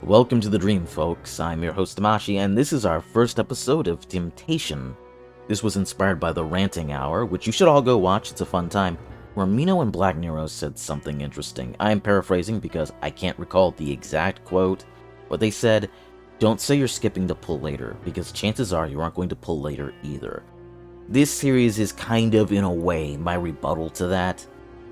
Welcome to the dream, folks. I'm your host, Tamashi, and this is our first episode of Temptation. This was inspired by the Ranting Hour, which you should all go watch, it's a fun time, where Mino and Black Nero said something interesting. I'm paraphrasing because I can't recall the exact quote, but they said, "Don't say you're skipping to pull later, because chances are you aren't going to pull later either." This series is kind of, in a way, my rebuttal to that,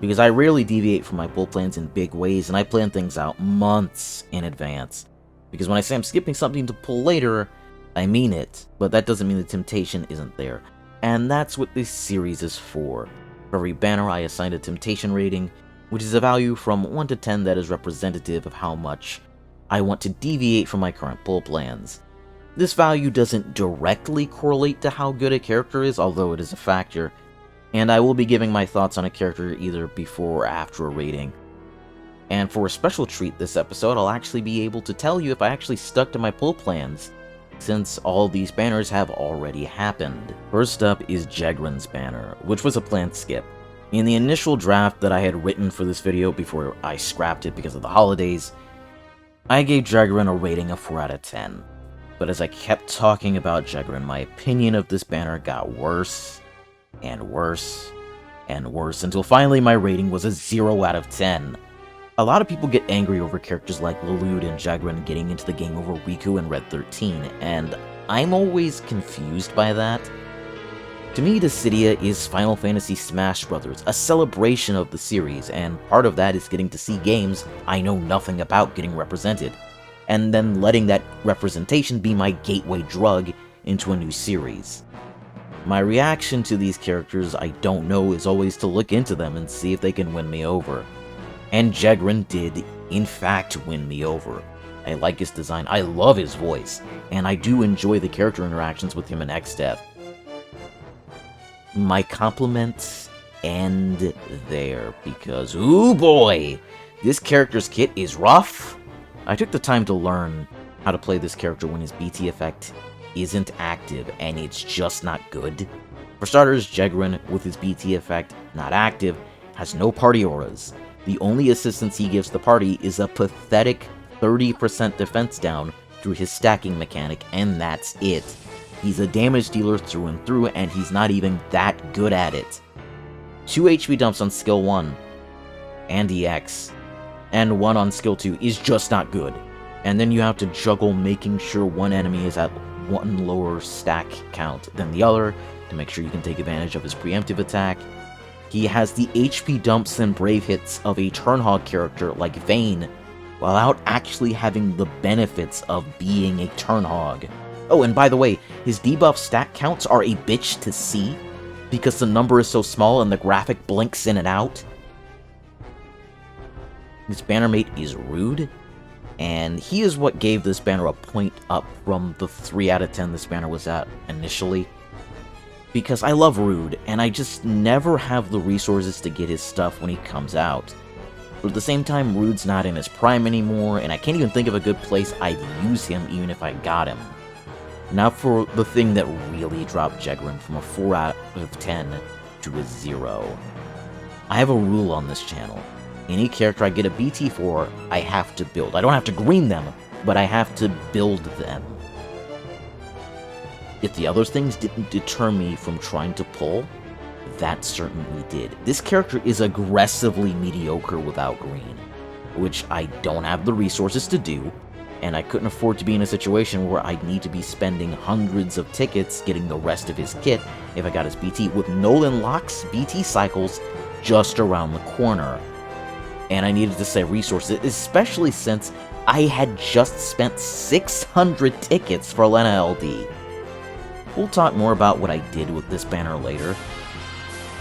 because I rarely deviate from my pull plans in big ways, and I plan things out months in advance. Because when I say I'm skipping something to pull later, I mean it, but that doesn't mean the temptation isn't there. And that's what this series is for. For every banner I assigned a temptation rating, which is a value from 1 to 10 that is representative of how much I want to deviate from my current pull plans. This value doesn't directly correlate to how good a character is, although it is a factor, and I will be giving my thoughts on a character either before or after a rating. And for a special treat this episode, I'll actually be able to tell you if I actually stuck to my pull plans, since all these banners have already happened. First up is Jegran's banner, which was a planned skip. In the initial draft that I had written for this video before I scrapped it because of the holidays, I gave Jegran a rating of 4 out of 10. But as I kept talking about Jegran, my opinion of this banner got worse and worse and worse, until finally my rating was a 0 out of 10. A lot of people get angry over characters like Alot and Jegran getting into the game over Riku and Red 13, and I'm always confused by that. To me, Dissidia is Final Fantasy Smash Bros., a celebration of the series, and part of that is getting to see games I know nothing about getting represented, and then letting that representation be my gateway drug into a new series. My reaction to these characters I don't know is always to look into them and see if they can win me over. And Jegran did, in fact, win me over. I like his design, I love his voice, and I do enjoy the character interactions with him in X-Death. My compliments end there, because, ooh boy, this character's kit is rough. I took the time to learn how to play this character when his BT effect isn't active, and it's just not good. For starters, Jegran, with his BT effect not active, has no party auras. The only assistance he gives the party is a pathetic 30% defense down through his stacking mechanic, and that's it. He's a damage dealer through and through, and he's not even that good at it. 2 HP dumps on skill 1 and EX, and 1 on skill 2 is just not good. And then you have to juggle making sure one enemy is at 1 lower stack count than the other to make sure you can take advantage of his preemptive attack. He has the HP dumps and brave hits of a Turnhog character like Vayne, without actually having the benefits of being a Turnhog. Oh, and by the way, his debuff stack counts are a bitch to see, because the number is so small and the graphic blinks in and out. His banner mate is Rude, and he is what gave this banner a point up from the 3 out of 10 this banner was at initially. Because I love Rude, and I just never have the resources to get his stuff when he comes out. But at the same time, Rude's not in his prime anymore, and I can't even think of a good place I'd use him even if I got him. Now for the thing that really dropped Jegran from a 4 out of 10 to a 0. I have a rule on this channel. Any character I get a BT for, I have to build. I don't have to green them, but I have to build them. If the other things didn't deter me from trying to pull, that certainly did. This character is aggressively mediocre without green, which I don't have the resources to do, and I couldn't afford to be in a situation where I'd need to be spending hundreds of tickets getting the rest of his kit if I got his BT, with Nolan Locke's BT cycles just around the corner. And I needed to save resources, especially since I had just spent 600 tickets for Lena LD. We'll talk more about what I did with this banner later,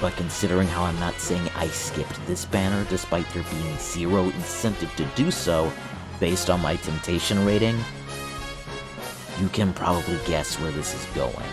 but considering how I'm not saying I skipped this banner despite there being 0 incentive to do so based on my temptation rating, you can probably guess where this is going.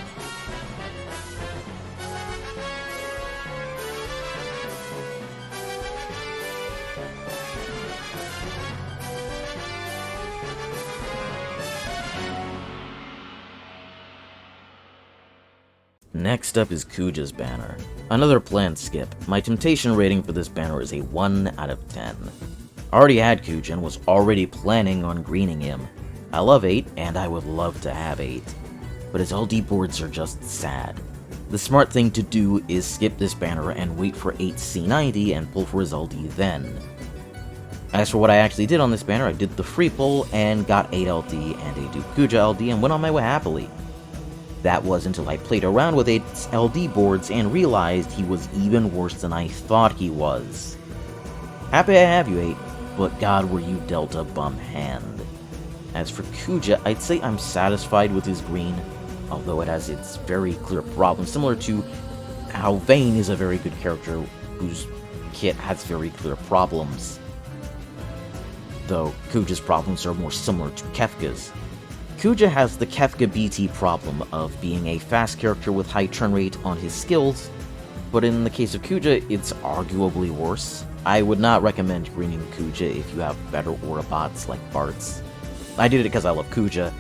Next up is Kuja's banner. Another planned skip. My temptation rating for this banner is a 1 out of 10. I already had Kuja and was already planning on greening him. I love 8, and I would love to have 8, but his LD boards are just sad. The smart thing to do is skip this banner and wait for 8 C90 and pull for his LD then. As for what I actually did on this banner, I did the free pull and got 8 LD and a Duke Kuja LD and went on my way happily. That was until I played around with 8's LD boards and realized he was even worse than I thought he was. Happy I have you, 8, but god were you dealt a bum hand. As for Kuja, I'd say I'm satisfied with his green, although it has its very clear problems, similar to how Vayne is a very good character whose kit has very clear problems. Though Kuja's problems are more similar to Kefka's. Kuja has the Kefka BT problem of being a fast character with high turn rate on his skills, but in the case of Kuja, it's arguably worse. I would not recommend greening Kuja if you have better aura bots like Bart's. I did it because I love Kuja,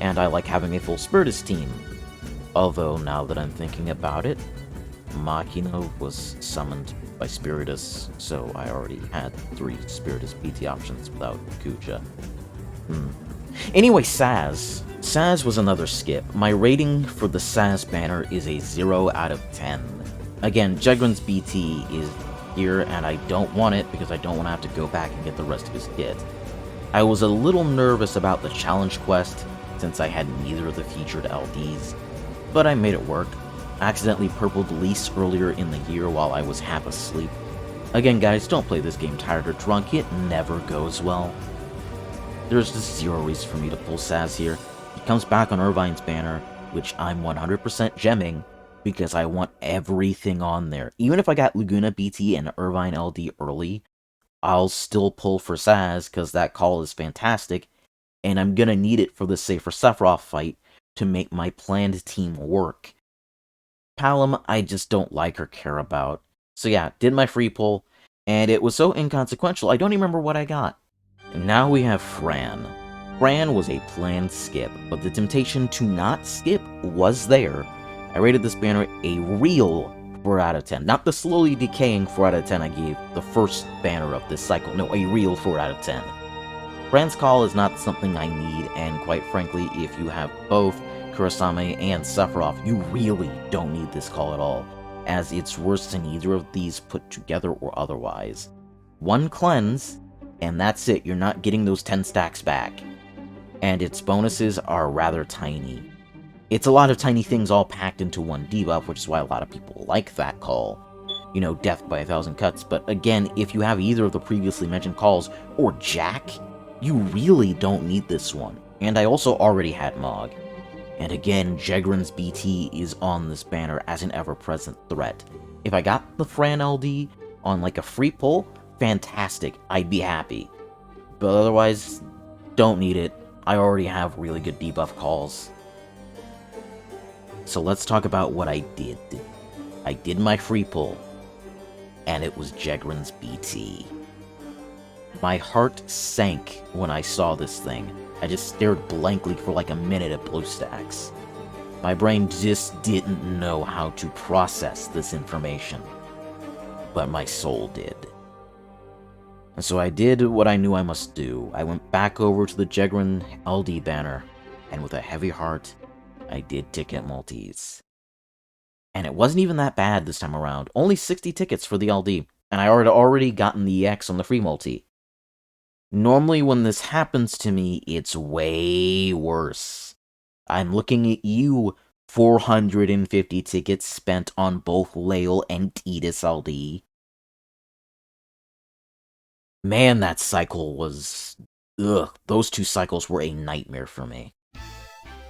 and I like having a full Spiritus team. Although, now that I'm thinking about it, Machina was summoned by Spiritus, so I already had 3 Spiritus BT options without Kuja. Anyway, Sazh. Sazh was another skip. My rating for the Sazh banner is a 0 out of 10. Again, Jegran's BT is here, and I don't want it because I don't want to have to go back and get the rest of his kit. I was a little nervous about the challenge quest, since I had neither of the featured LDs, but I made it work. I accidentally purpled Lise earlier in the year while I was half asleep. Again guys, don't play this game tired or drunk, it never goes well. There's just 0 reason for me to pull Sazh here. He comes back on Irvine's banner, which I'm 100% gemming, because I want everything on there. Even if I got Laguna BT and Irvine LD early, I'll still pull for Sazh, because that call is fantastic, and I'm gonna need it for the Safer Sephiroth fight to make my planned team work. Palom, I just don't like or care about. So yeah, did my free pull, and it was so inconsequential, I don't even remember what I got. And now we have Fran. Fran was a planned skip, but the temptation to not skip was there. I rated this banner a real 4 out of 10. Not the slowly decaying 4 out of 10 I gave the first banner of this cycle. No, a real 4 out of 10. Fran's call is not something I need, and quite frankly, if you have both Kurosame and Sephiroth, you really don't need this call at all, as it's worse than either of these put together or otherwise. 1 cleanse, and that's it, you're not getting those 10 stacks back. And its bonuses are rather tiny. It's a lot of tiny things all packed into 1 debuff, which is why a lot of people like that call. You know, death by 1,000 cuts, but again, if you have either of the previously mentioned calls, or Jack, you really don't need this one. And I also already had Mog. And again, Jegran's BT is on this banner as an ever-present threat. If I got the Fran LD on like a free pull, fantastic, I'd be happy. But otherwise, don't need it. I already have really good debuff calls. So let's talk about what I did. I did my free pull, and it was Jegran's BT. My heart sank when I saw this thing. I just stared blankly for like a minute at BlueStacks. My brain just didn't know how to process this information. But my soul did. And so I did what I knew I must do. I went back over to the Jegran LD banner, and with a heavy heart, I did ticket multis. And it wasn't even that bad this time around. Only 60 tickets for the LD, and I had already gotten the EX on the free multi. Normally when this happens to me, it's way worse. I'm looking at you, 450 tickets spent on both Lael and Tidus LD. Man, that cycle was... Ugh, those 2 cycles were a nightmare for me.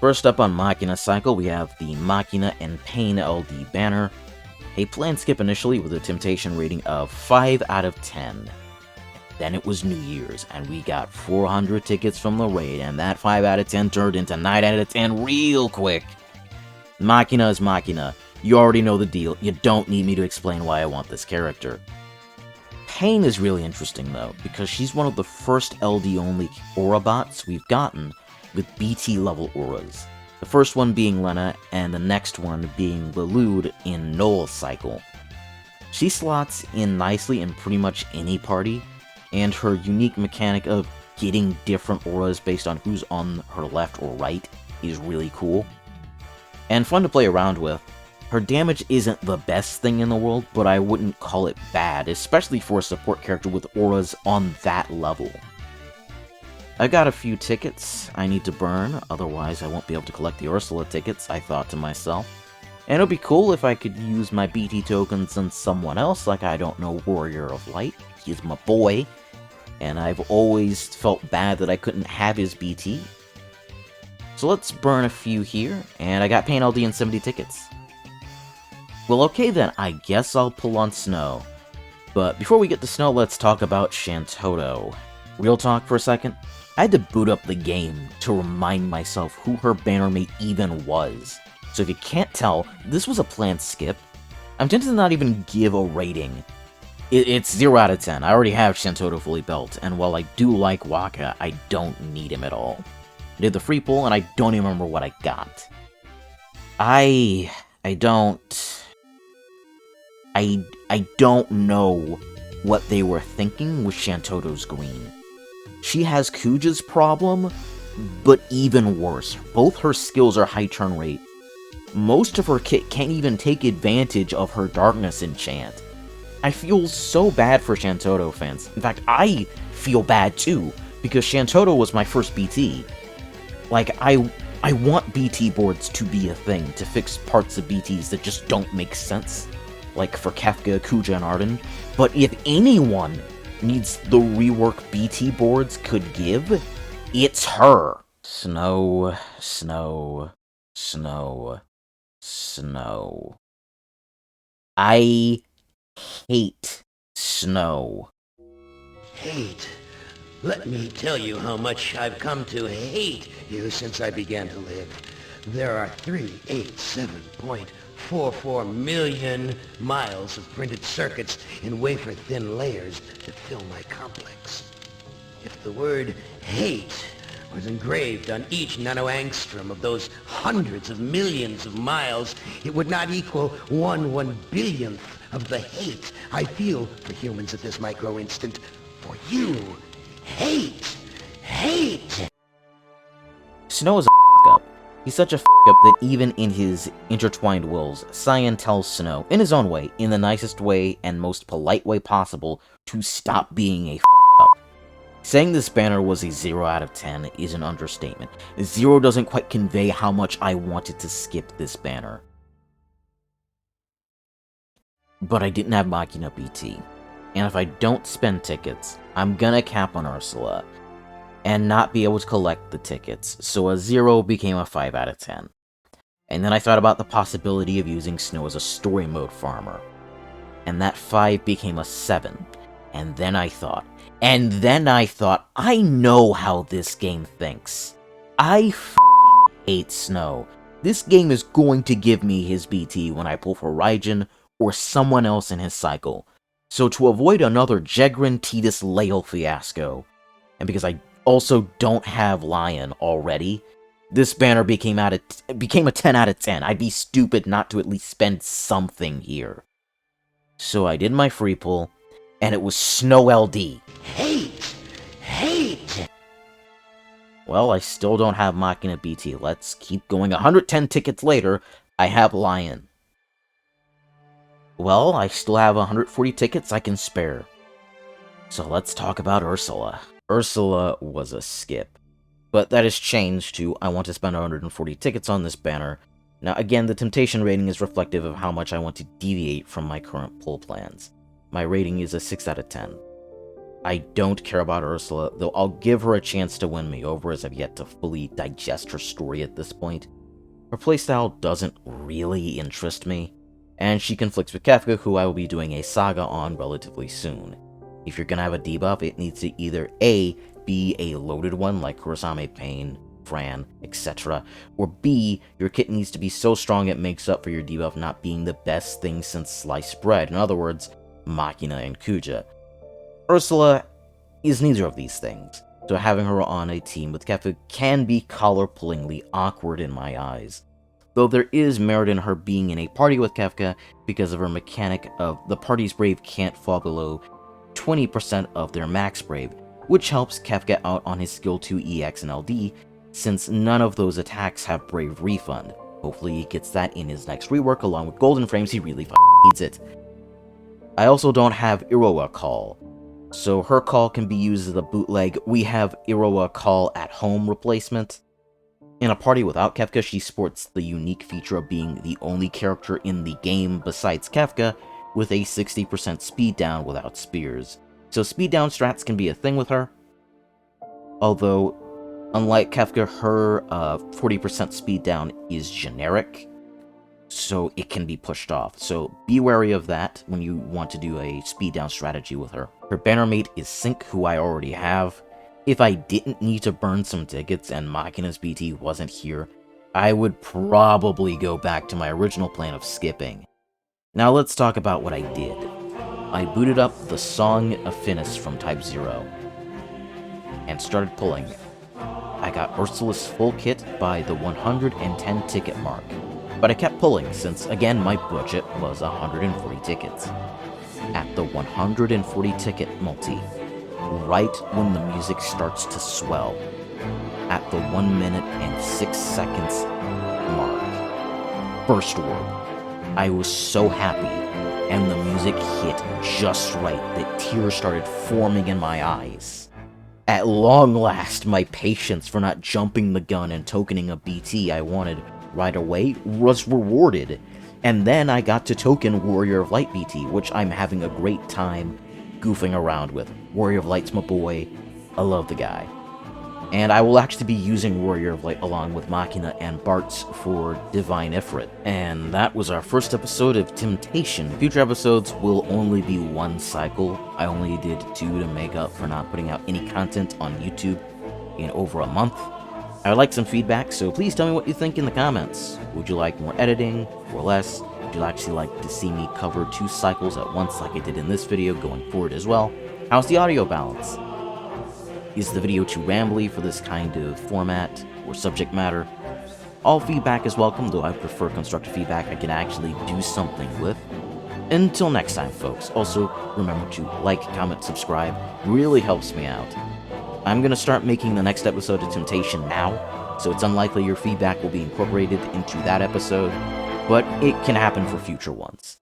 First up on Machina cycle, we have the Machina and Paine LD banner. A planned skip initially with a temptation rating of 5 out of 10. Then it was New Year's, and we got 400 tickets from the raid, and that 5 out of 10 turned into 9 out of 10 real quick. Machina is Machina. You already know the deal. You don't need me to explain why I want this character. Paine is really interesting, though, because she's one of the first LD-only aura bots we've gotten with BT-level auras. The first one being Lena, and the next one being Lelude in Noel's cycle. She slots in nicely in pretty much any party, and her unique mechanic of getting different auras based on who's on her left or right is really cool, and fun to play around with. Her damage isn't the best thing in the world, but I wouldn't call it bad, especially for a support character with auras on that level. I got a few tickets I need to burn, otherwise I won't be able to collect the Ursula tickets, I thought to myself. And it'd be cool if I could use my BT tokens on someone else, like, I don't know, Warrior of Light. He's my boy, and I've always felt bad that I couldn't have his BT. So let's burn a few here, and I got Paine LD and 70 tickets. Well, okay then, I guess I'll pull on Snow. But before we get to Snow, let's talk about Shantotto. Real talk for a second, I had to boot up the game to remind myself who her bannermate even was. So if you can't tell, this was a planned skip. I'm tempted to not even give a rating. It's 0 out of 10. I already have Shantotto fully built, and while I do like Waka, I don't need him at all. I did the free pull, and I don't even remember what I got. I don't know what they were thinking with Shantotto's green. She has Kuja's problem, but even worse. Both her skills are high turn rate. Most of her kit can't even take advantage of her darkness enchant. I feel so bad for Shantotto fans. In fact, I feel bad too, because Shantotto was my first BT. Like, I want BT boards to be a thing, to fix parts of BTs that just don't make sense. Like for Kefka, Kuja, and Arden. But if anyone needs the rework BT boards could give, it's her. Snow, Snow, Snow, Snow. I hate Snow. Hate? Let me tell you how much I've come to hate you since I began to live. There are 387.44 million miles of printed circuits in wafer-thin layers to fill my complex. If the word hate was engraved on each nanoangstrom of those hundreds of millions of miles, it would not equal 1/1 billionth of the hate I feel for humans at this micro-instant. For you. Hate! Hate! Snow is a up. He's such a up that even in his intertwined wills, Cyan tells Snow, in his own way, in the nicest way and most polite way possible, to stop being a up. Saying this banner was a 0 out of 10 is an understatement. 0 doesn't quite convey how much I wanted to skip this banner. But I didn't have Machina BT. And if I don't spend tickets, I'm gonna cap on Ursula, and not be able to collect the tickets, so a 0 became a 5 out of 10. And then I thought about the possibility of using Snow as a story mode farmer, and that 5 became a 7. And then I thought, I know how this game thinks. I f***ing hate Snow. This game is going to give me his BT when I pull for Raijin or someone else in his cycle. So to avoid another Jegran Tidus Lael fiasco, and because I also don't have Lion already, this banner became a 10 out of 10. I'd be stupid not to at least spend something here. So I did my free pull, and it was Snow LD. Hate! Hate! Well, I still don't have Machina BT. Let's keep going. 110 tickets later, I have Lion. Well, I still have 140 tickets I can spare. So let's talk about Ursula. Ursula was a skip, but that has changed to I want to spend 140 tickets on this banner. Now again, the temptation rating is reflective of how much I want to deviate from my current pull plans. My rating is a 6 out of 10. I don't care about Ursula, though I'll give her a chance to win me over as I've yet to fully digest her story at this point. Her playstyle doesn't really interest me, and she conflicts with Kefka, who I will be doing a saga on relatively soon. If you're gonna have a debuff, it needs to either A, be a loaded one like Machina and Paine, Fran, etc., or B, your kit needs to be so strong it makes up for your debuff not being the best thing since sliced bread. In other words, Machina and Kuja. Ursula is neither of these things, so having her on a team with Kefka can be collar-pullingly awkward in my eyes. Though there is merit in her being in a party with Kefka because of her mechanic of the party's brave can't fall below 20% of their max brave, which helps Kefka out on his skill 2 EX and LD, since none of those attacks have brave refund. Hopefully he gets that in his next rework along with golden frames, he really needs it. I also don't have Iroha Call, so her call can be used as a bootleg. We have Iroha Call at home replacement. In a party without Kefka, she sports the unique feature of being the only character in the game besides Kefka with a 60% speed down without spears. So speed down strats can be a thing with her, although unlike Kefka, her 40% speed down is generic, so it can be pushed off. So be wary of that when you want to do a speed down strategy with her. Her bannermate is Sync, who I already have. If I didn't need to burn some tickets and Machina's BT wasn't here, I would probably go back to my original plan of skipping. Now let's talk about what I did. I booted up the Song of Finis from Type 0 and started pulling. I got Ursula's full kit by the 110 ticket mark, but I kept pulling since, again, my budget was 140 tickets. At the 140 ticket multi, right when the music starts to swell, at the 1 minute and 6 seconds mark, first orb, I was so happy, and the music hit just right that tears started forming in my eyes. At long last, my patience for not jumping the gun and tokening a BT I wanted right away was rewarded, and then I got to token Warrior of Light BT, which I'm having a great time goofing around with. Warrior of Light's my boy, I love the guy. And I will actually be using Warrior of Light along with Machina and Bartz for Divine Ifrit. And that was our first episode of Temptation. Future episodes will only be one cycle. I only did 2 to make up for not putting out any content on YouTube in over a month. I would like some feedback, so please tell me what you think in the comments. Would you like more editing, or less? Would you actually like to see me cover 2 cycles at once like I did in this video going forward as well? How's the audio balance? Is the video too rambly for this kind of format or subject matter? All feedback is welcome, though I prefer constructive feedback I can actually do something with. Until next time, folks. Also, remember to like, comment, subscribe. It really helps me out. I'm going to start making the next episode of Temptation now, so it's unlikely your feedback will be incorporated into that episode, but it can happen for future ones.